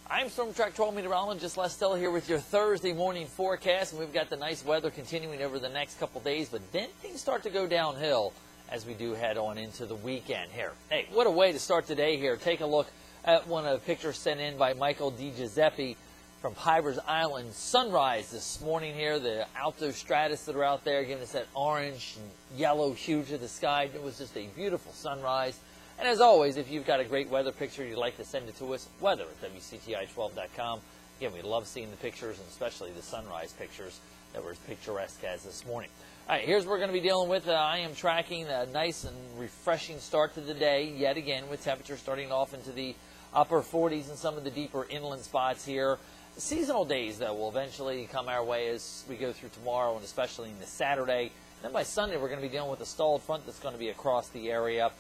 I'm Storm Track 12 meteorologist Les Stella here with your Thursday morning forecast, and we've got the nice weather continuing over the next couple days, but then things start to go downhill as we do head on into the weekend here. Hey, what a way to start today here. Take a look at one of the pictures sent in by Michael DiGiuseppe from Pivers Island. Sunrise this morning here, the alto stratus that are out there giving us that orange and yellow hue to the sky. It was just a beautiful sunrise. And as always, if you've got a great weather picture you'd like to send it to us, weather at WCTI-12.com. Again, we love seeing the pictures, and especially the sunrise pictures that were as picturesque as this morning. All right, here's what we're going to be dealing with. I am tracking a nice and refreshing start to the day, yet again, with temperatures starting off into the upper 40s in some of the deeper inland spots here. The seasonal days, though, will eventually come our way as we go through tomorrow, and especially into Saturday. Then by Sunday, we're going to be dealing with a stalled front that's going to be across the area.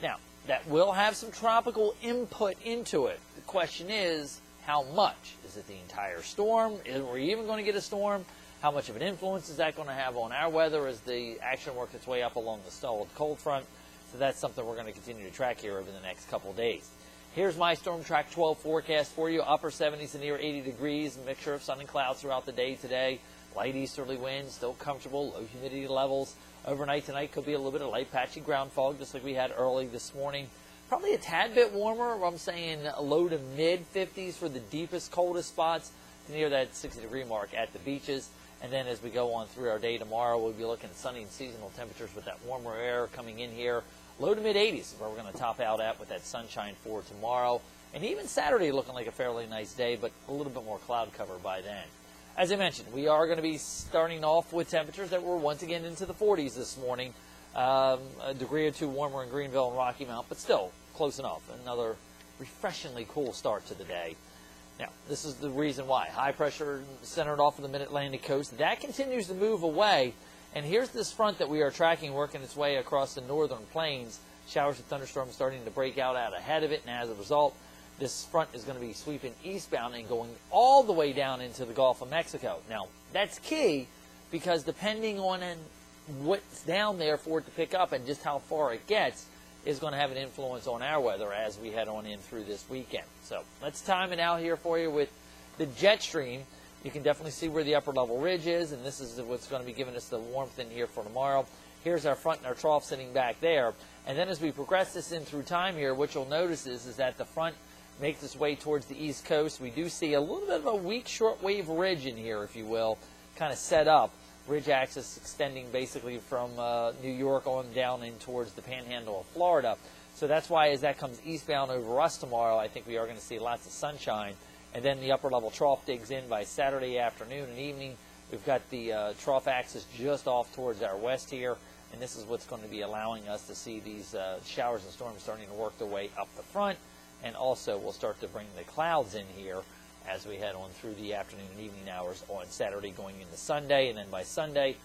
Now, that will have some tropical input into it. The question is, how much? Is it the entire storm? Are we even going to get a storm? How much of an influence is that going to have on our weather as the action works its way up along the stalled cold front? So that's something we're going to continue to track here over the next couple of days. Here's my Storm Track 12 forecast for you. Upper 70s to near 80 degrees, a mixture of sun and clouds throughout the day today. Light easterly winds, still comfortable, low humidity levels. Overnight tonight could be a little bit of light patchy ground fog, just like we had early this morning. Probably a tad bit warmer. I'm saying low to mid 50s for the deepest, coldest spots, near that 60-degree mark at the beaches. And then as we go on through our day tomorrow, we'll be looking at sunny and seasonal temperatures with that warmer air coming in here. Low to mid 80s is where we're going to top out at with that sunshine for tomorrow. And even Saturday looking like a fairly nice day, but a little bit more cloud cover by then. As I mentioned, we are going to be starting off with temperatures that were once again into the 40s this morning. A degree or two warmer in Greenville and Rocky Mount, but still close enough. Another refreshingly cool start to the day. Now, this is the reason why. High pressure centered off of the mid-Atlantic coast. That continues to move away. And here's this front that we are tracking working its way across the northern plains. Showers and thunderstorms starting to break out ahead of it, and as a result, this front is going to be sweeping eastbound and going all the way down into the Gulf of Mexico. Now, that's key because depending on what's down there for it to pick up and just how far it gets is going to have an influence on our weather as we head on in through this weekend. So let's time it out here for you with the jet stream. You can definitely see where the upper level ridge is, and this is what's going to be giving us the warmth in here for tomorrow. Here's our front and our trough sitting back there. And then as we progress this in through time here, what you'll notice is that the front makes its way towards the east coast. We do see a little bit of a weak shortwave ridge in here, if you will, kind of set up. Ridge axis extending basically from New York on down in towards the panhandle of Florida. So that's why as that comes eastbound over us tomorrow, I think we are going to see lots of sunshine. And then the upper level trough digs in by Saturday afternoon and evening. We've got the trough axis just off towards our west here. And this is what's going to be allowing us to see these showers and storms starting to work their way up the front. And also we'll start to bring the clouds in here as we head on through the afternoon and evening hours on Saturday going into Sunday. And then by Sunday,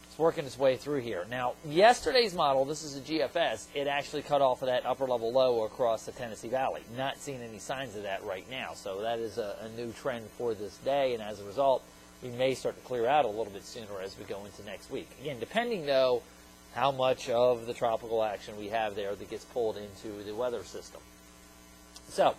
it's working its way through here. Now, yesterday's model, this is a GFS, it actually cut off of that upper level low across the Tennessee Valley. Not seeing any signs of that right now. So that is a new trend for this day. And as a result, we may start to clear out a little bit sooner as we go into next week. Again, depending, though, how much of the tropical action we have there that gets pulled into the weather system. So,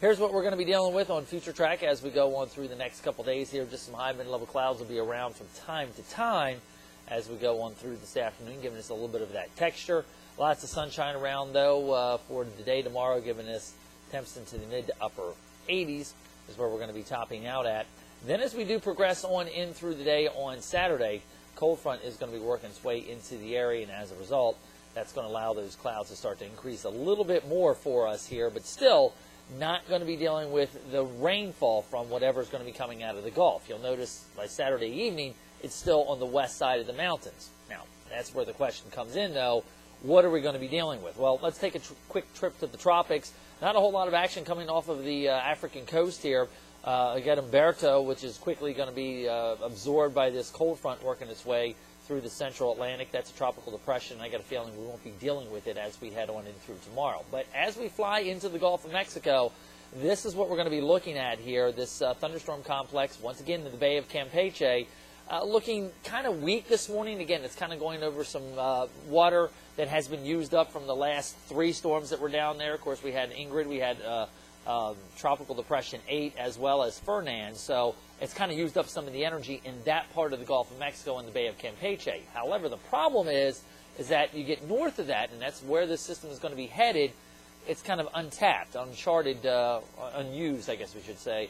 here's what we're going to be dealing with on Future Track as we go on through the next couple days here. Just some high mid-level clouds will be around from time to time as we go on through this afternoon, giving us a little bit of that texture. Lots of sunshine around, though, for the day tomorrow, giving us temps into the mid to upper 80s is where we're going to be topping out at. Then as we do progress on in through the day on Saturday, cold front is going to be working its way into the area, and as a result, that's going to allow those clouds to start to increase a little bit more for us here, but still not going to be dealing with the rainfall from whatever's going to be coming out of the Gulf. You'll notice by Saturday evening, it's still on the west side of the mountains. Now, that's where the question comes in, though. What are we going to be dealing with? Well, let's take a quick trip to the tropics. Not a whole lot of action coming off of the African coast here. Again, Umberto, which is quickly going to be absorbed by this cold front working its way through the central Atlantic. That's a tropical depression. I got a feeling we won't be dealing with it as we head on in through tomorrow. But as we fly into the Gulf of Mexico, this is what we're going to be looking at here. This thunderstorm complex, once again in the Bay of Campeche, looking kind of weak this morning. Again, it's kind of going over some water that has been used up from the last 3 storms that were down there. Of course, we had Ingrid, we had Tropical Depression 8 as well as Fernand. So it's kind of used up some of the energy in that part of the Gulf of Mexico and the Bay of Campeche. However, the problem is that you get north of that, and that's where this system is going to be headed. It's kind of untapped, uncharted, unused, I guess we should say,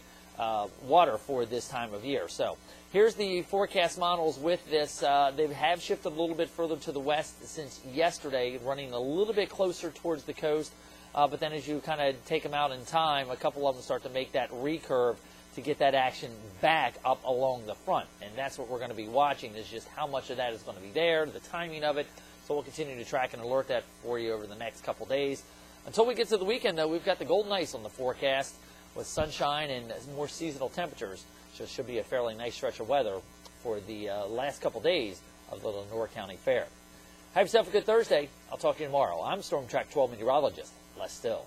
water for this time of year. So here's the forecast models with this. They have shifted a little bit further to the west since yesterday, running a little bit closer towards the coast. But then as you kind of take them out in time, a couple of them start to make that recurve to get that action back up along the front. And that's what we're going to be watching, is just how much of that is going to be there, the timing of it. So we'll continue to track and alert that for you over the next couple days. Until we get to the weekend, though, we've got the golden ice on the forecast with sunshine and more seasonal temperatures. So it should be a fairly nice stretch of weather for the last couple days of the Lenore County Fair. Have yourself a good Thursday. I'll talk to you tomorrow. I'm Storm Track 12 meteorologist Les Still.